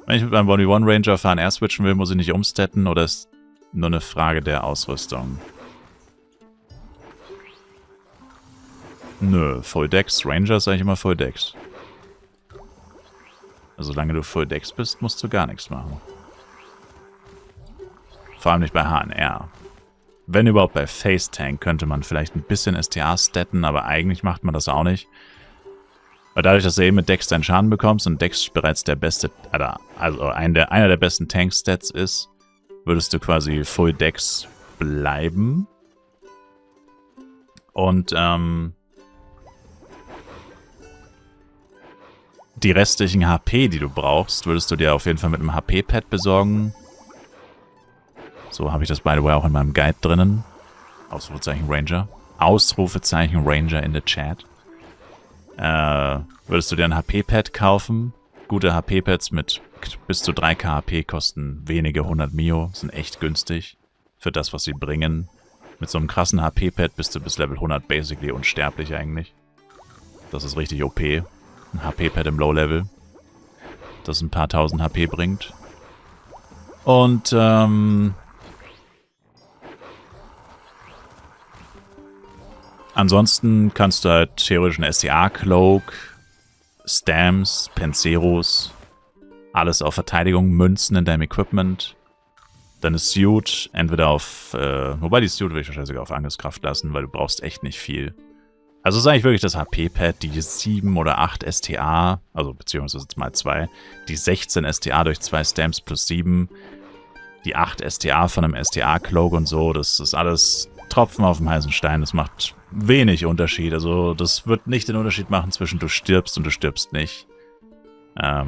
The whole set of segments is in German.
Wenn ich mit meinem 1v1 Ranger auf HNR switchen will, muss ich nicht umstatten oder ist nur eine Frage der Ausrüstung? Nö, Full Dex. Ranger ist eigentlich immer Full Dex. Also solange du Full Dex bist, musst du gar nichts machen. Vor allem nicht bei HNR. Wenn überhaupt bei Face Tank könnte man vielleicht ein bisschen STA statten, aber eigentlich macht man das auch nicht. Weil dadurch, dass du eben mit Dex deinen Schaden bekommst und Dex bereits der beste, also einer der besten Tank-Stats ist, würdest du quasi Full Dex bleiben. Und die restlichen HP, die du brauchst, würdest du dir auf jeden Fall mit einem HP-Pad besorgen. So habe ich das, by the way, auch in meinem Guide drinnen. Ausrufezeichen Ranger. Ausrufezeichen Ranger in the Chat. Würdest du dir ein HP-Pad kaufen? Gute HP-Pads mit bis zu 3k HP kosten wenige 100 Mio. Sind echt günstig für das, was sie bringen. Mit so einem krassen HP-Pad bist du bis Level 100 basically unsterblich eigentlich. Das ist richtig OP. Ein HP-Pad im Low-Level. Das ein paar tausend HP bringt. Und, ansonsten kannst du halt theoretisch einen STA-Cloak, Stamps, Penseros, alles auf Verteidigung münzen in deinem Equipment. Deine Suit entweder auf, wobei die Suit würde ich wahrscheinlich sogar auf Angriffskraft lassen, weil du brauchst echt nicht viel. Also es ist eigentlich wirklich das HP-Pad, die 7 oder 8 STA, also beziehungsweise jetzt mal 2, die 16 STA durch 2 Stamps plus 7, die 8 STA von einem STA-Cloak und so, das ist alles Tropfen auf dem heißen Stein, das macht wenig Unterschied. Also das wird nicht den Unterschied machen zwischen du stirbst und du stirbst nicht. Ja.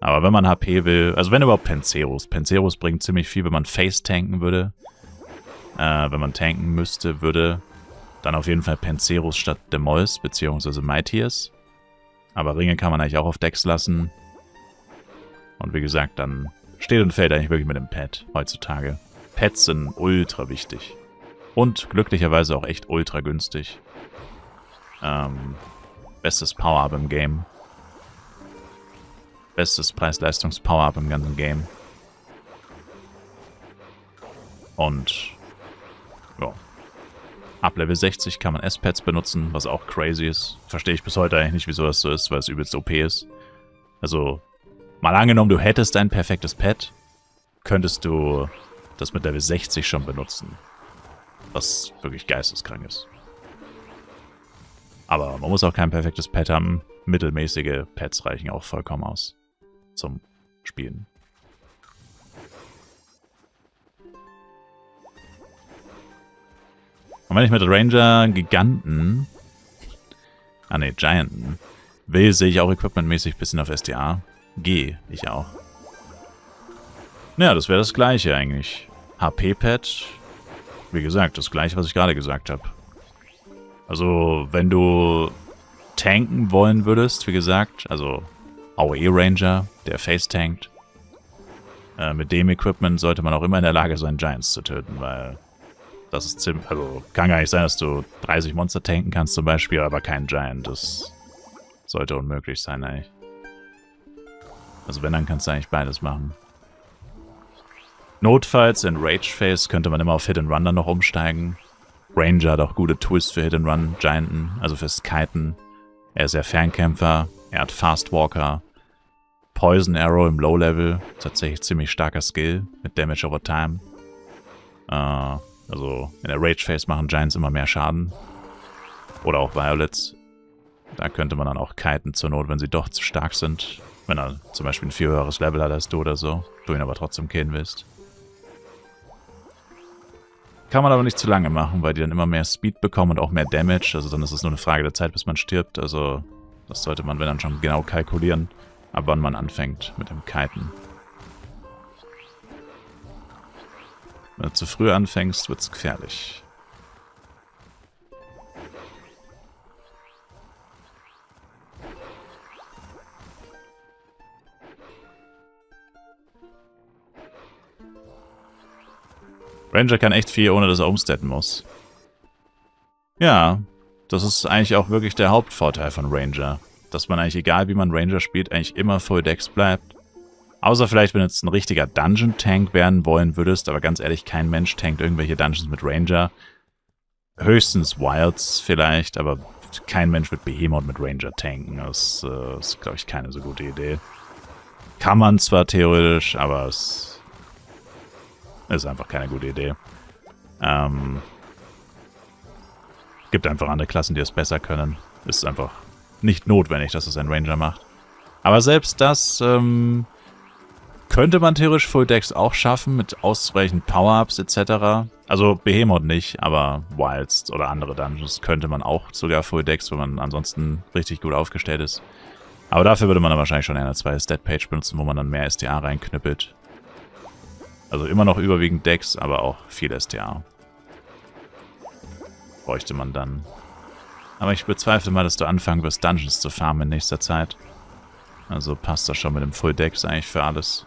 Aber wenn man HP will, also wenn überhaupt Penseros. Penseros bringt ziemlich viel, wenn man Face tanken würde. Wenn man tanken müsste, würde dann auf jeden Fall Penseros statt Demols, beziehungsweise Mightiers. Aber Ringe kann man eigentlich auch auf Decks lassen. Und wie gesagt, dann steht und fällt eigentlich wirklich mit dem Pad heutzutage. Pads sind ultra wichtig. Und glücklicherweise auch echt ultra günstig. Bestes Power-Up im Game. Bestes Preis-Leistungs-Power-Up im ganzen Game. Und ja. Ab Level 60 kann man S-Pads benutzen, was auch crazy ist. Verstehe ich bis heute eigentlich nicht, wieso das so ist, weil es übelst OP ist. Also, mal angenommen, du hättest ein perfektes Pad, könntest du das mit Level 60 schon benutzen. Was wirklich geisteskrank ist. Aber man muss auch kein perfektes Pad haben. Mittelmäßige Pads reichen auch vollkommen aus zum Spielen. Und wenn ich mit Ranger Giganten, Gianten will, sehe ich auch equipmentmäßig ein bisschen auf STA. Gehe ich auch. Ja, das wäre das gleiche eigentlich. HP-Pad, wie gesagt, das gleiche, was ich gerade gesagt habe. Also, wenn du tanken wollen würdest, wie gesagt, also AOE Ranger, der Face tankt, mit dem Equipment sollte man auch immer in der Lage sein, Giants zu töten, weil das ist ziemlich, also kann gar nicht sein, dass du 30 Monster tanken kannst zum Beispiel, aber kein Giant, das sollte unmöglich sein eigentlich. Also wenn, dann kannst du eigentlich beides machen. Notfalls in Rage Phase könnte man immer auf Hit and Run dann noch umsteigen. Ranger hat auch gute Tools für Hit and Run, Gianten, also fürs Kiten. Er ist ja Fernkämpfer, er hat Fast Walker, Poison Arrow im Low Level, tatsächlich ziemlich starker Skill mit Damage over Time. Also in der Rage Phase machen Giants immer mehr Schaden. Oder auch Violets. Da könnte man dann auch kiten zur Not, wenn sie doch zu stark sind. Wenn er zum Beispiel ein viel höheres Level hat als du oder so. Du ihn aber trotzdem killen willst. Kann man aber nicht zu lange machen, weil die dann immer mehr Speed bekommen und auch mehr Damage. Also dann ist es nur eine Frage der Zeit, bis man stirbt. Also das sollte man, wenn dann, schon genau kalkulieren, ab wann man anfängt mit dem Kiten. Wenn du zu früh anfängst, wird es gefährlich. Ranger kann echt viel, ohne dass er umstatten muss. Ja, das ist eigentlich auch wirklich der Hauptvorteil von Ranger. dass man eigentlich, egal wie man Ranger spielt, eigentlich immer Full Dex bleibt. Außer vielleicht, wenn du jetzt ein richtiger Dungeon-Tank werden wollen würdest, aber ganz ehrlich, kein Mensch tankt irgendwelche Dungeons mit Ranger. Höchstens Wilds vielleicht, aber kein Mensch wird Behemoth mit Ranger tanken. Das ist, glaube ich, keine so gute Idee. Kann man zwar theoretisch, aber es ist einfach keine gute Idee. Gibt einfach andere Klassen, die es besser können. Ist einfach nicht notwendig, dass es ein Ranger macht. Aber selbst das könnte man theoretisch Full Dex auch schaffen, mit ausreichend Power-Ups etc. Also Behemoth nicht, aber Wilds oder andere Dungeons könnte man auch sogar Full Dex, wenn man ansonsten richtig gut aufgestellt ist. Aber dafür würde man dann wahrscheinlich schon eine zweite Stat-Page benutzen, wo man dann mehr STA reinknüppelt. Also immer noch überwiegend Dex, aber auch viel STA. Bräuchte man dann. Aber ich bezweifle mal, dass du anfangen wirst, Dungeons zu farmen in nächster Zeit. Also passt das schon mit dem Full Dex eigentlich für alles.